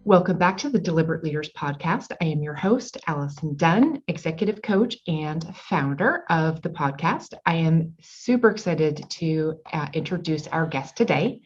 Welcome back to the Deliberate Leaders Podcast. I am your host, Allison Dunn, executive coach and founder of the podcast. I am super excited to introduce our guest today.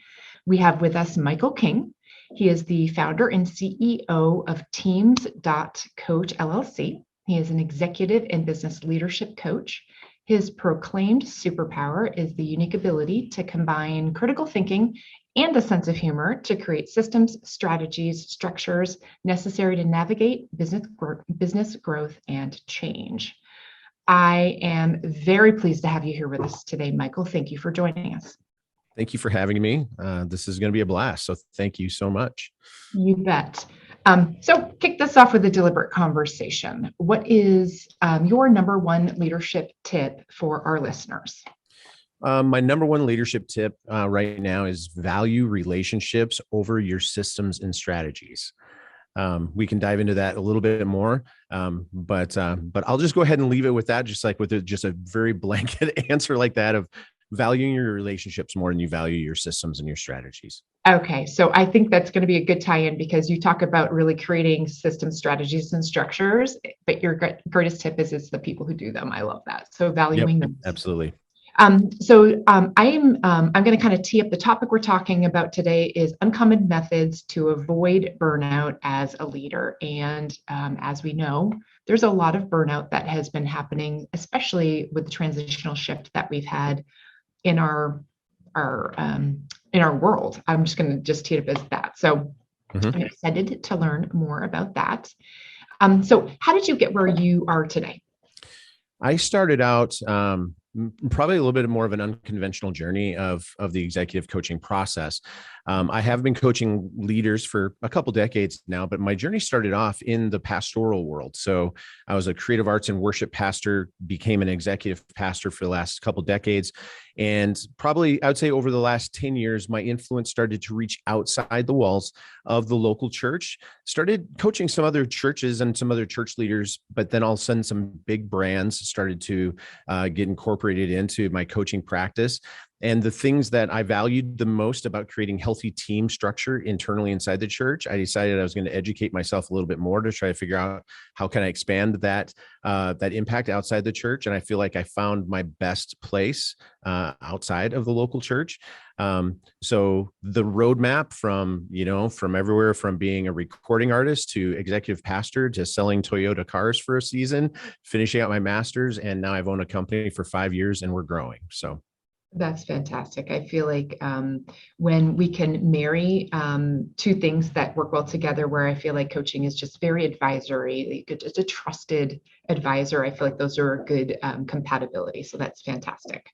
We have with us Michael King. He is the founder and CEO of Teams.Coach LLC. He is an executive and business leadership coach. His proclaimed superpower is the unique ability to combine critical thinking and a sense of humor to create systems, strategies, structures necessary to navigate business growth and change. I am very pleased to have you here with us today, Michael. Thank you for joining us. Thank you for having me. This is going to be a blast. So thank you so much. You bet. So kick this off with a deliberate conversation. What is your number one leadership tip for our listeners? My number one leadership tip right now is value relationships over your systems and strategies. We can dive into that a little bit more, but I'll just go ahead and leave it with that, just a very blanket answer like that of valuing your relationships more than you value your systems and your strategies. Okay, so I think that's going to be a good tie-in because you talk about really creating systems, strategies, and structures, but your greatest tip is it's the people who do them. I love that. So valuing them. Absolutely. I'm going to kind of tee up the topic we're talking about today is uncommon methods to avoid burnout as a leader. And as we know, there's a lot of burnout that has been happening, especially with the transitional shift that we've had in our world. I'm just going to tee it up as that. So I'm excited to learn more about that. So how did you get where you are today? I started out probably a little bit more of an unconventional journey of the executive coaching process. I have been coaching leaders for a couple decades now, but my journey started off in the pastoral world. So I was a creative arts and worship pastor, became an executive pastor for the last couple decades. And probably, I would say over the last 10 years, my influence started to reach outside the walls of the local church, started coaching some other churches and some other church leaders, but then all of a sudden some big brands started to get incorporated into my coaching practice. And the things that I valued the most about creating healthy team structure internally inside the church, I decided I was going to educate myself a little bit more to try to figure out how can I expand that impact outside the church. And I feel like I found my best place outside of the local church. So the roadmap from everywhere, from being a recording artist to executive pastor to selling Toyota cars for a season, finishing out my master's, and now I've owned a company for 5 years and we're growing. So. That's fantastic. I feel like when we can marry two things that work well together, where I feel like coaching is just very advisory, just a trusted advisor, I feel like those are a good compatibility. So that's fantastic.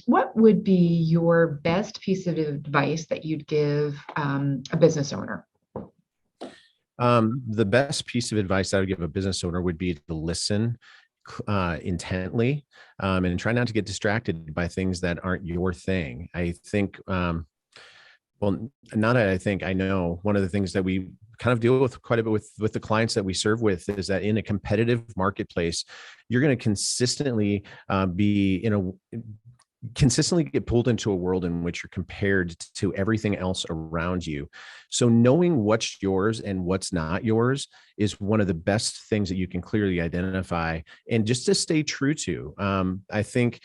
What would be your best piece of advice that you'd give a business owner? The best piece of advice I would give a business owner would be to listen intently and try not to get distracted by things that aren't your thing. I think, I know one of the things that we kind of deal with quite a bit with the clients that we serve with is that in a competitive marketplace, you're going to consistently consistently get pulled into a world in which you're compared to everything else around you. So knowing what's yours and what's not yours is one of the best things that you can clearly identify and just to stay true to. I think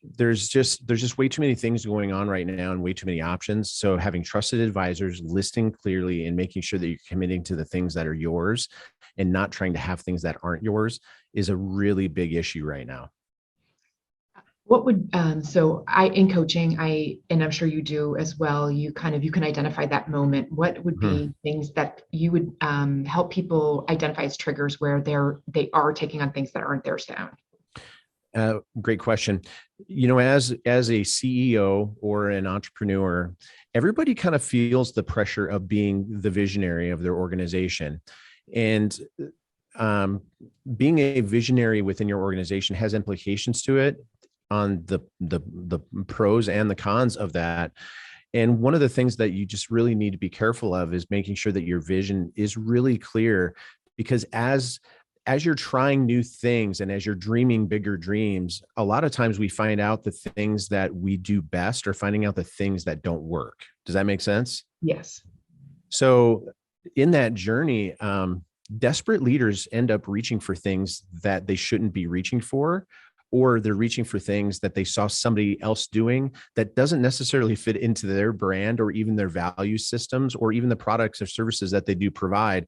there's just way too many things going on right now and way too many options. So having trusted advisors, listening clearly and making sure that you're committing to the things that are yours and not trying to have things that aren't yours is a really big issue right now. What would in coaching, and I'm sure you do as well, you can identify that moment. What would be things that you would help people identify as triggers where they are taking on things that aren't theirs to own? Great question. As a CEO or an entrepreneur, everybody kind of feels the pressure of being the visionary of their organization. And being a visionary within your organization has implications to it on the pros and the cons of that. And one of the things that you just really need to be careful of is making sure that your vision is really clear, because as you're trying new things and as you're dreaming bigger dreams, a lot of times we find out the things that we do best or finding out the things that don't work. Does that make sense? Yes. So in that journey, desperate leaders end up reaching for things that they shouldn't be reaching for, or they're reaching for things that they saw somebody else doing that doesn't necessarily fit into their brand or even their value systems or even the products or services that they do provide.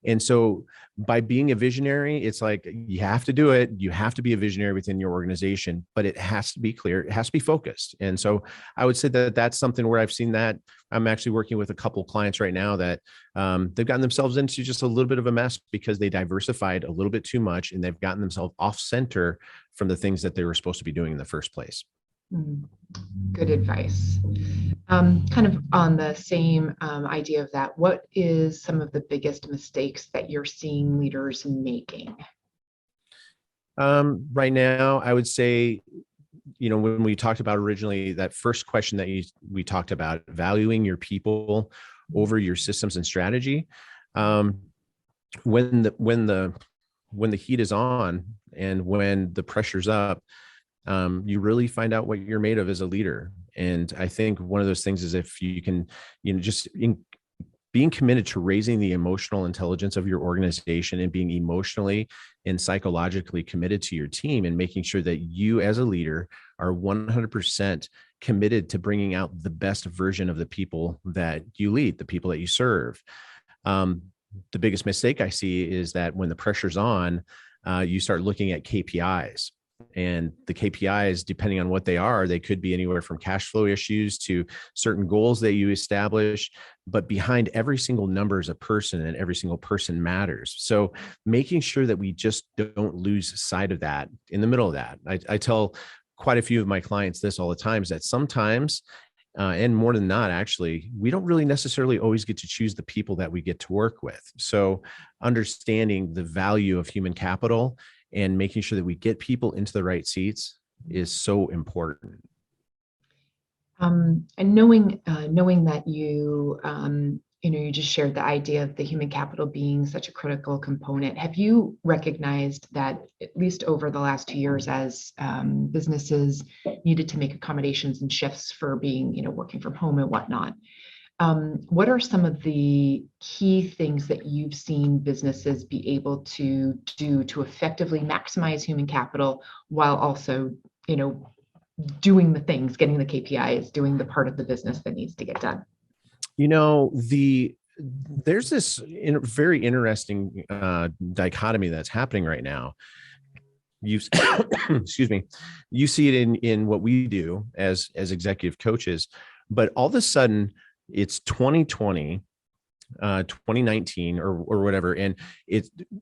And so by being a visionary, it's like you have to do it. You have to be a visionary within your organization, but it has to be clear. It has to be focused. And so I would say that that's something where I've seen that. I'm actually working with a couple of clients right now that they've gotten themselves into just a little bit of a mess because they diversified a little bit too much and they've gotten themselves off center from the things that they were supposed to be doing in the first place. Good advice. Kind of on the same idea of that, what is some of the biggest mistakes that you're seeing leaders making? Right now, I would say, when we talked about originally that first question that we talked about, valuing your people over your systems and strategy. When the heat is on and when the pressure's up, you really find out what you're made of as a leader. And I think one of those things is if you can, being committed to raising the emotional intelligence of your organization and being emotionally and psychologically committed to your team and making sure that you as a leader are 100% committed to bringing out the best version of the people that you lead, the people that you serve. The biggest mistake I see is that when the pressure's on, you start looking at KPIs. And the KPIs, depending on what they are, they could be anywhere from cash flow issues to certain goals that you establish. But behind every single number is a person, and every single person matters. So making sure that we just don't lose sight of that in the middle of that. I tell quite a few of my clients this all the time, is that sometimes, and more than not, actually, we don't really necessarily always get to choose the people that we get to work with. So understanding the value of human capital and making sure that we get people into the right seats is so important. And knowing that you just shared the idea of the human capital being such a critical component, have you recognized that at least over the last 2 years, as businesses needed to make accommodations and shifts for being, working from home and whatnot, what are some of the key things that you've seen businesses be able to do to effectively maximize human capital while also, doing the things, getting the KPIs, doing the part of the business that needs to get done? There's this very interesting dichotomy that's happening right now. Excuse me, you see it in what we do as executive coaches, but all of a sudden it's 2020, 2019 or whatever. And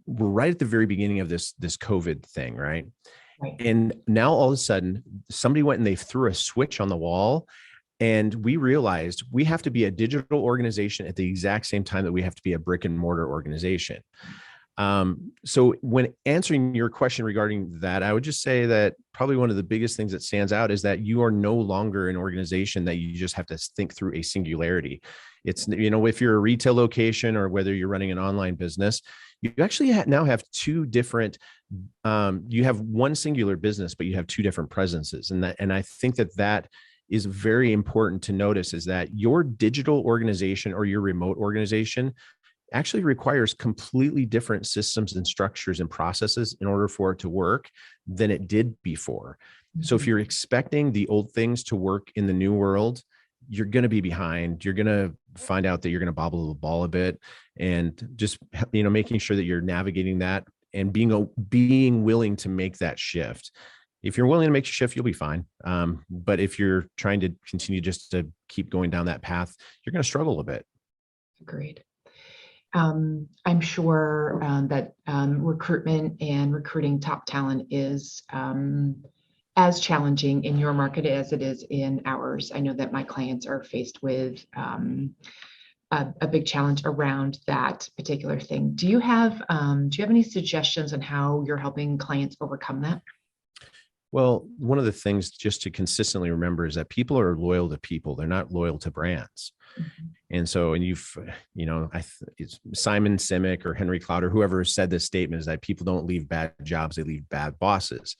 we're right at the very beginning of this COVID thing. Right. And now all of a sudden somebody went and they threw a switch on the wall, and we realized we have to be a digital organization at the exact same time that we have to be a brick and mortar organization. So when answering your question regarding that, I would just say that probably one of the biggest things that stands out is that you are no longer an organization that you just have to think through a singularity. It's, if you're a retail location or whether you're running an online business, you actually now have two different, you have one singular business, but you have two different presences. And I think that is very important to notice, is that your digital organization or your remote organization actually requires completely different systems and structures and processes in order for it to work than it did before. Mm-hmm. So if you're expecting the old things to work in the new world, you're going to be behind. You're going to find out that you're going to bobble the ball a bit, and just, making sure that you're navigating that and being willing to make that shift. If you're willing to make your shift, you'll be fine. But if you're trying to continue just to keep going down that path, you're going to struggle a bit. Agreed. I'm sure that recruitment and recruiting top talent is as challenging in your market as it is in ours. I know that my clients are faced with a big challenge around that particular thing. Do you have any suggestions on how you're helping clients overcome that? Well, one of the things just to consistently remember is that people are loyal to people. They're not loyal to brands. Mm-hmm. And so, and it's Simon Sinek or Henry Cloud or whoever has said this statement, is that people don't leave bad jobs, they leave bad bosses.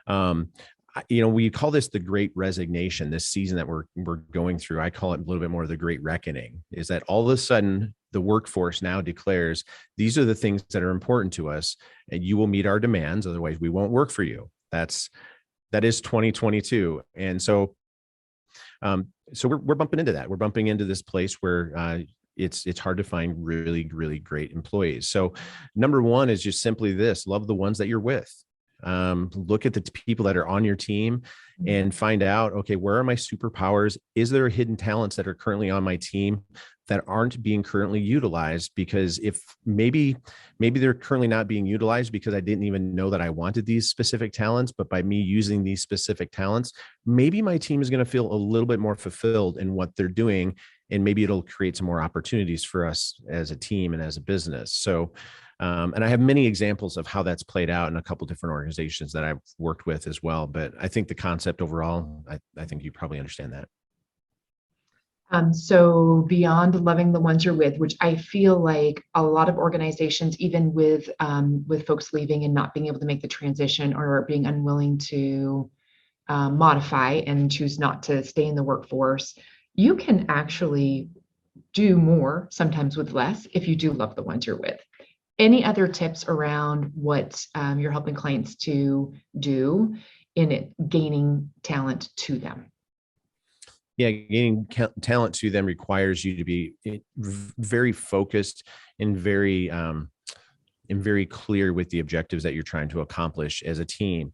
We call this the Great Resignation, this season that we're going through. I call it a little bit more of the Great Reckoning, is that all of a sudden the workforce now declares, these are the things that are important to us, and you will meet our demands. Otherwise, we won't work for you. That is 2022. And so we're bumping into that. We're bumping into this place where it's hard to find really, really great employees. So number one is just simply this: love the ones that you're with. Look at the people that are on your team and find out, okay, where are my superpowers? Is there hidden talents that are currently on my team that aren't being currently utilized? Because if maybe they're currently not being utilized because I didn't even know that I wanted these specific talents, but by me using these specific talents, maybe my team is going to feel a little bit more fulfilled in what they're doing. And maybe it'll create some more opportunities for us as a team and as a business. So, and I have many examples of how that's played out in a couple different organizations that I've worked with as well. But I think the concept overall, I think you probably understand that. So beyond loving the ones you're with, which I feel like a lot of organizations, even with folks leaving and not being able to make the transition or being unwilling to modify and choose not to stay in the workforce, you can actually do more sometimes with less if you do love the ones you're with. Any other tips around what you're helping clients to do in it, gaining talent to them? Yeah, gaining talent to them requires you to be very focused and very clear with the objectives that you're trying to accomplish as a team.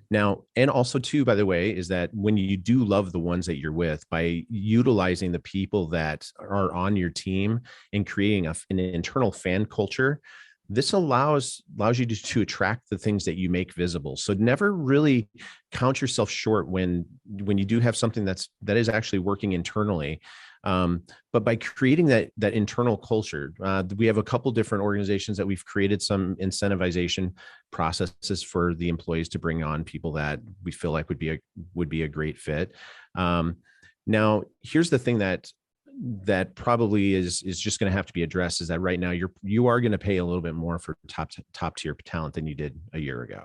Now, and also too, by the way, is that when you do love the ones that you're with, by utilizing the people that are on your team and creating an internal fan culture, this allows you to attract the things that you make visible. So never really count yourself short when you do have something that is actually working internally. But by creating that internal culture, we have a couple different organizations that we've created some incentivization processes for the employees to bring on people that we feel like would be a great fit. Now, here's the thing that probably is just going to have to be addressed, is that right now you are going to pay a little bit more for top tier talent than you did a year ago.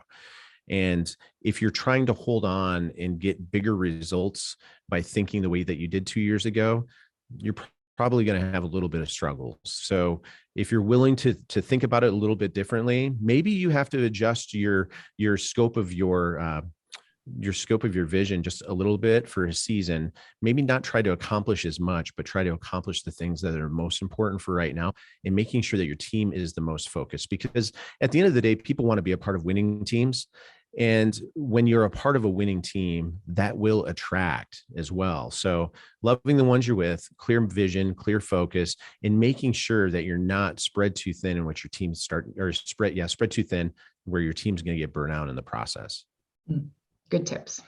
And if you're trying to hold on and get bigger results by thinking the way that you did 2 years ago, you're probably going to have a little bit of struggle. So if you're willing to think about it a little bit differently, maybe you have to adjust your scope of your vision just a little bit for a season. Maybe not try to accomplish as much, but try to accomplish the things that are most important for right now, and making sure that your team is the most focused. Because at the end of the day, people want to be a part of winning teams. And when you're a part of a winning team, that will attract as well. So loving the ones you're with, clear vision, clear focus, and making sure that you're not spread too thin in what your team spread too thin where your team's going to get burnt out in the process. Good tips.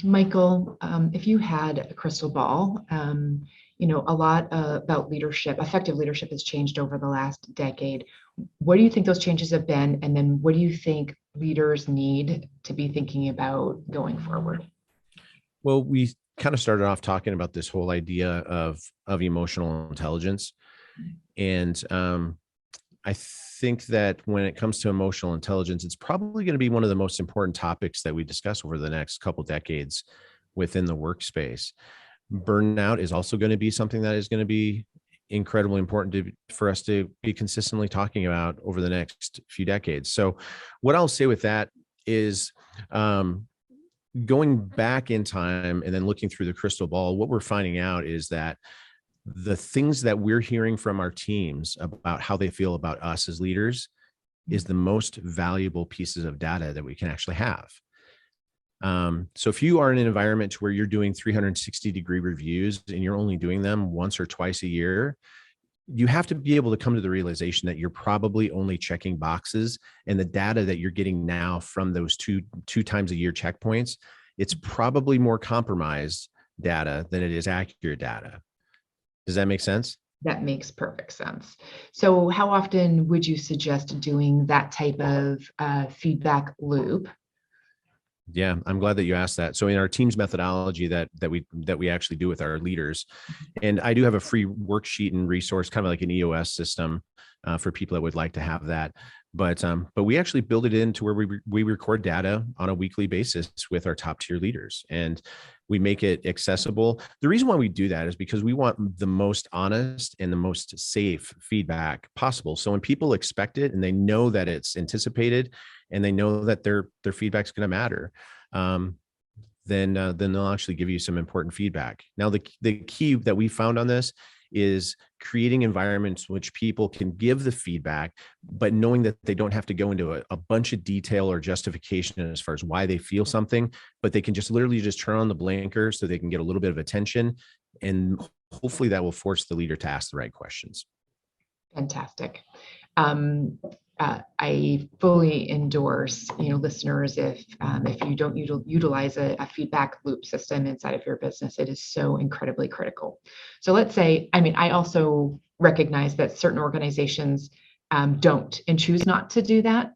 Michael, if you had a crystal ball, a lot about leadership, effective leadership has changed over the last decade. What do you think those changes have been? And then what do you think leaders need to be thinking about going forward? Well, we kind of started off talking about this whole idea of emotional intelligence. And I think that when it comes to emotional intelligence, it's probably going to be one of the most important topics that we discuss over the next couple decades within the workspace. Burnout is also going to be something that is going to be incredibly important for us to be consistently talking about over the next few decades. So what I'll say with that is going back in time and then looking through the crystal ball, what we're finding out is that the things that we're hearing from our teams about how they feel about us as leaders is the most valuable pieces of data that we can actually have. So if you are in an environment where you're doing 360-degree reviews and you're only doing them once or twice a year, you have to be able to come to the realization that you're probably only checking boxes, and the data that you're getting now from those two times a year checkpoints, it's probably more compromised data than it is accurate data. Does that make sense? That makes perfect sense. So how often would you suggest doing that type of feedback loop? Yeah, I'm glad that you asked that. So in our T.E.A.M.S methodology that we actually do with our leaders, and I do have a free worksheet and resource, kind of like an EOS system for people that would like to have that. But we actually build it into where we record data on a weekly basis with our top tier leaders. And We make it accessible. The reason why we do that is because we want the most honest and the most safe feedback possible. So when people expect it and they know that it's anticipated and they know that their feedback's going to matter, then they'll actually give you some important feedback. Now, the key that we found on this is creating environments which people can give the feedback, but knowing that they don't have to go into a bunch of detail or justification as far as why they feel something, but they can just literally just turn on the blinker so they can get a little bit of attention. And hopefully that will force the leader to ask the right questions. Fantastic. I fully endorse, listeners, if you don't utilize a feedback loop system inside of your business, it is so incredibly critical. So let's say, I also recognize that certain organizations don't and choose not to do that.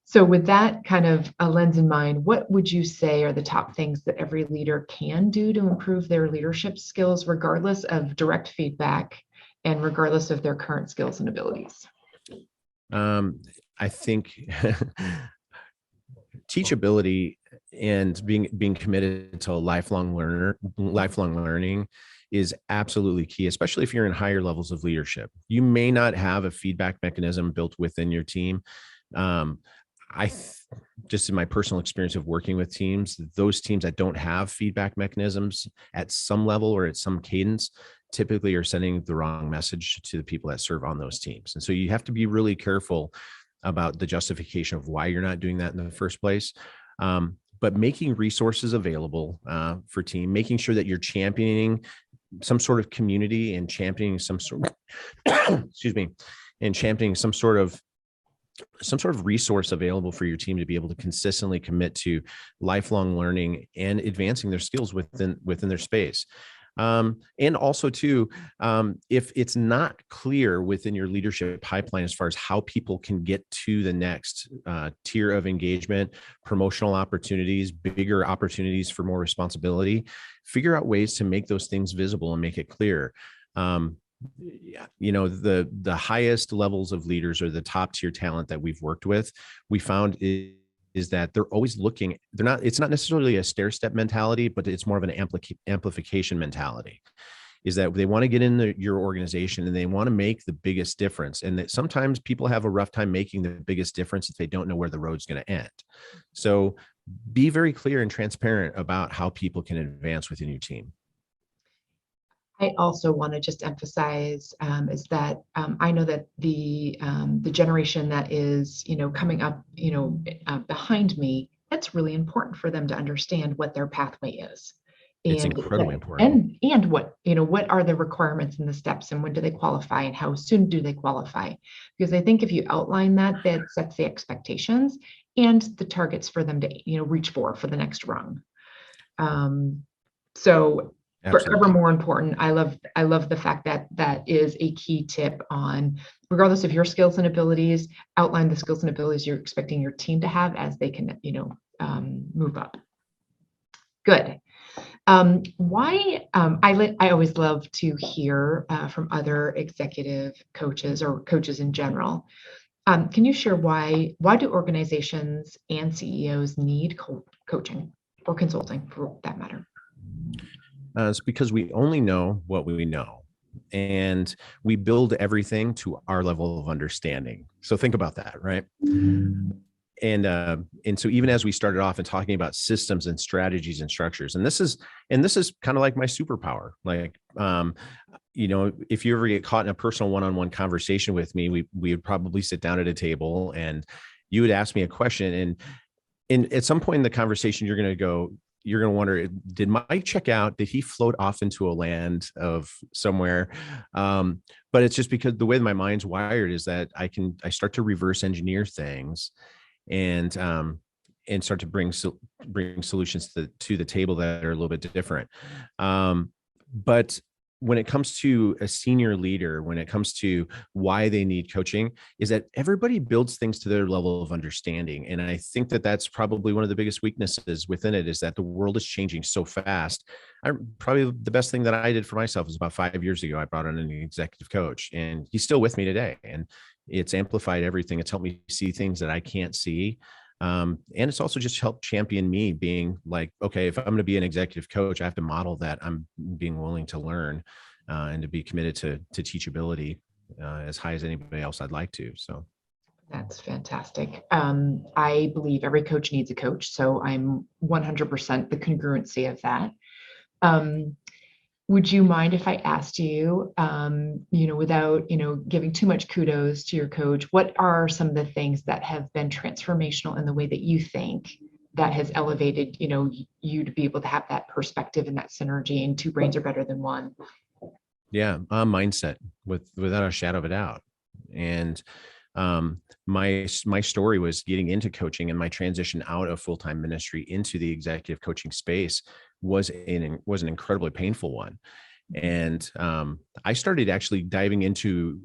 So with that kind of a lens in mind, what would you say are the top things that every leader can do to improve their leadership skills, regardless of direct feedback and regardless of their current skills and abilities? I think teachability and being committed to lifelong learning is absolutely key, especially if you're in higher levels of leadership. You may not have a feedback mechanism built within your team. Just in my personal experience of working with teams, those teams that don't have feedback mechanisms at some level or at some cadence typically are sending the wrong message to the people that serve on those teams. And so you have to be really careful about the justification of why you're not doing that in the first place. But making resources available for team, making sure that you're championing some sort of community and championing some sort of resource available for your team to be able to consistently commit to lifelong learning and advancing their skills within their space. And also too, if it's not clear within your leadership pipeline as far as how people can get to the next tier of engagement, promotional opportunities, bigger opportunities for more responsibility, figure out ways to make those things visible and make it clear. The highest levels of leaders or the top tier talent that we've worked with, we found is that they're always looking. It's not necessarily a stair step mentality, but it's more of an amplification mentality. Is that they want to get in your organization and they want to make the biggest difference. And that sometimes people have a rough time making the biggest difference if they don't know where the road's going to end. So be very clear and transparent about how people can advance within your team. I also want to just emphasize is that I know that the generation that is coming up behind me, that's really important for them to understand what their pathway is. It's incredibly important. And what are the requirements and the steps and when do they qualify and how soon do they qualify? Because I think if you outline that sets the expectations and the targets for them to reach for the next rung. So Absolutely. Forever more important. I love the fact that is a key tip on, regardless of your skills and abilities, outline the skills and abilities you're expecting your team to have as they can move up. Good. I always love to hear from other executive coaches or coaches in general. Can you share why do organizations and CEOs need coaching or consulting for that matter? It's because we only know what we know, and we build everything to our level of understanding. So think about that, right? And so even as we started off and talking about systems and strategies and structures, and this is kind of like my superpower. Like, if you ever get caught in a personal one-on-one conversation with me, we would probably sit down at a table and you would ask me a question, and at some point in the conversation, you're going to wonder, did Mike check out? Did he float off into a land of somewhere? But it's just because the way my mind's wired is that I start to reverse engineer things and start to bring solutions to the table that are a little bit different. But when it comes to a senior leader, when it comes to why they need coaching, is that everybody builds things to their level of understanding. And I think that that's probably one of the biggest weaknesses within it, is that the world is changing so fast. Probably the best thing that I did for myself was about 5 years ago. I brought on an executive coach, and he's still with me today. And it's amplified everything. It's helped me see things that I can't see. And it's also just helped champion me being like, okay, if I'm going to be an executive coach, I have to model that I'm being willing to learn and to be committed to teachability as high as anybody else I'd like to. So That's fantastic. I believe every coach needs a coach, so I'm 100% the congruency of that. Um, would you mind if I asked you, without, giving too much kudos to your coach, what are some of the things that have been transformational in the way that you think that has elevated, you to be able to have that perspective and that synergy, and two brains are better than one? yeah, mindset without a shadow of a doubt. And my story was getting into coaching, and my transition out of full-time ministry into the executive coaching space was an incredibly painful one. And I started actually diving into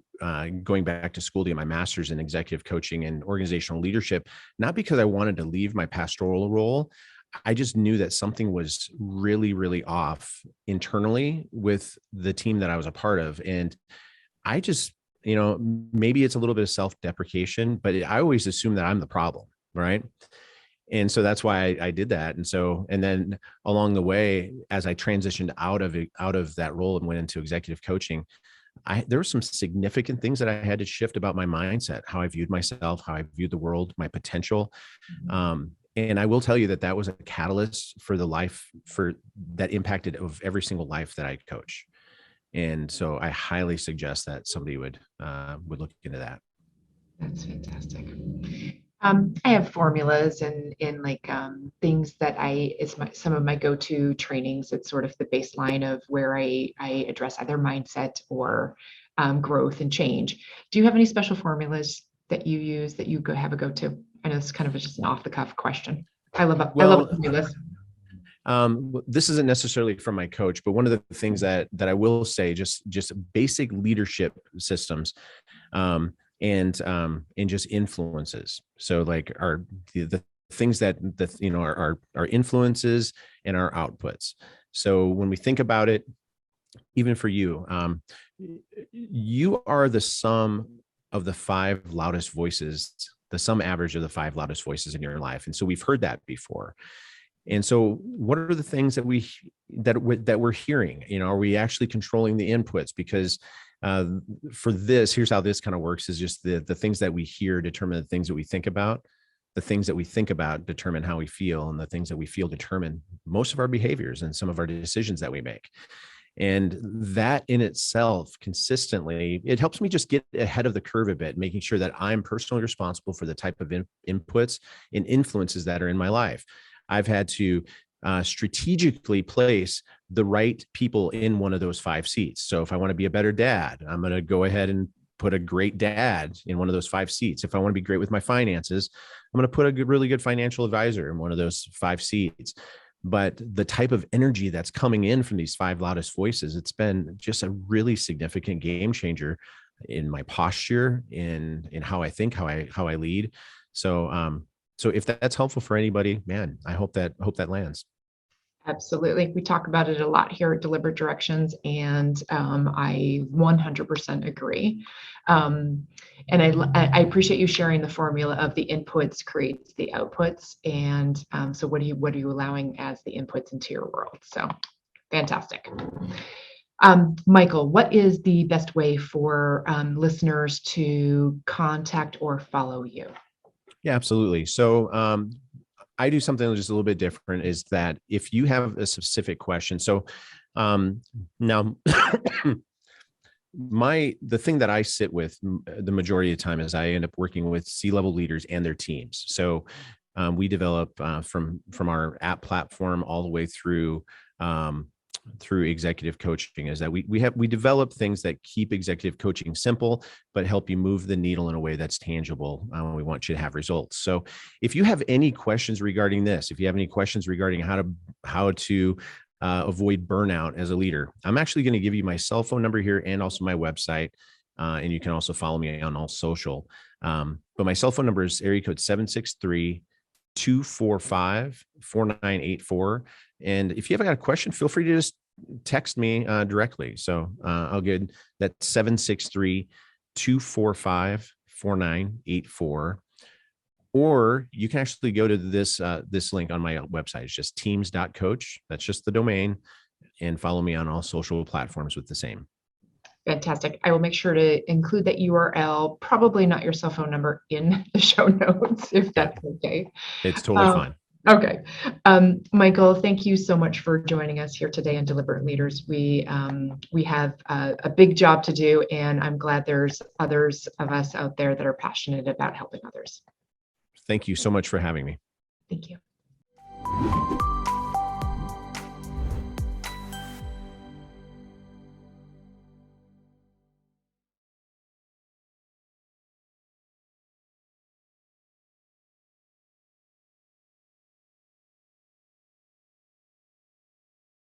going back to school to get my master's in executive coaching and organizational leadership, not because I wanted to leave my pastoral role. I just knew that something was really, really off internally with the team that I was a part of. And I just, maybe it's a little bit of self-deprecation, but I always assume that I'm the problem, right? And so that's why I did that. And then along the way, as I transitioned out of that role and went into executive coaching, there were some significant things that I had to shift about my mindset, how I viewed myself, how I viewed the world, my potential. And I will tell you that was a catalyst for that impacted of every single life that I coach. And so I highly suggest that somebody would look into that. That's fantastic. I have formulas and like things that some of my go-to trainings. It's sort of the baseline of where I address either mindset or growth and change. Do you have any special formulas that you use that you have a go-to? I know it's kind of just an off-the-cuff question. I love formulas. This isn't necessarily from my coach, but one of the things that I will say, just basic leadership systems, and just influences. So like the things that our influences and our outputs. So when we think about it, even for you, you are the sum of the five loudest voices, the sum average of the five loudest voices in your life. And so we've heard that before. And so what are the things that we're hearing? Are we actually controlling the inputs? Because here's how this kind of works, is just the things that we hear determine the things that we think about. The things that we think about determine how we feel, and the things that we feel determine most of our behaviors and some of our decisions that we make. And that in itself, consistently, it helps me just get ahead of the curve a bit, making sure that I'm personally responsible for the type of inputs and influences that are in my life. I've had to strategically place the right people in one of those five seats. So if I want to be a better dad, I'm going to go ahead and put a great dad in one of those five seats. If I want to be great with my finances, I'm going to put a really good financial advisor in one of those five seats. But the type of energy that's coming in from these five loudest voices, it's been just a really significant game changer in my posture, in how I think, how I lead. So if that's helpful for anybody, man, I hope that lands. Absolutely. We talk about it a lot here at Deliberate Directions, and I 100% agree. And I appreciate you sharing the formula of the inputs creates the outputs. And so what are you allowing as the inputs into your world? So fantastic. Michael, what is the best way for listeners to contact or follow you? Yeah, absolutely. So I do something that's just a little bit different, is that if you have a specific question, so now the thing that I sit with the majority of the time is I end up working with C-level leaders and their teams. So we develop from our app platform all the way through executive coaching, is that we develop things that keep executive coaching simple, but help you move the needle in a way that's tangible. We want you to have results. So if you have any questions regarding this, if you have any questions regarding how to avoid burnout as a leader, I'm actually going to give you my cell phone number here and also my website. And you can also follow me on all social. But my cell phone number is area code 763-245-4984. And if you ever got a question, feel free to just text me directly. So I'll get that 763-245-4984. or you can actually go to this link on my website. It's just Teams.Coach. That's just the domain, and follow me on all social platforms with the same. Fantastic. I will make sure to include that URL, probably not your cell phone number, in the show notes, if that's okay. It's totally fine. Okay. Michael, thank you so much for joining us here today on Deliberate Leaders. We have a big job to do, and I'm glad there's others of us out there that are passionate about helping others. Thank you so much for having me. Thank you.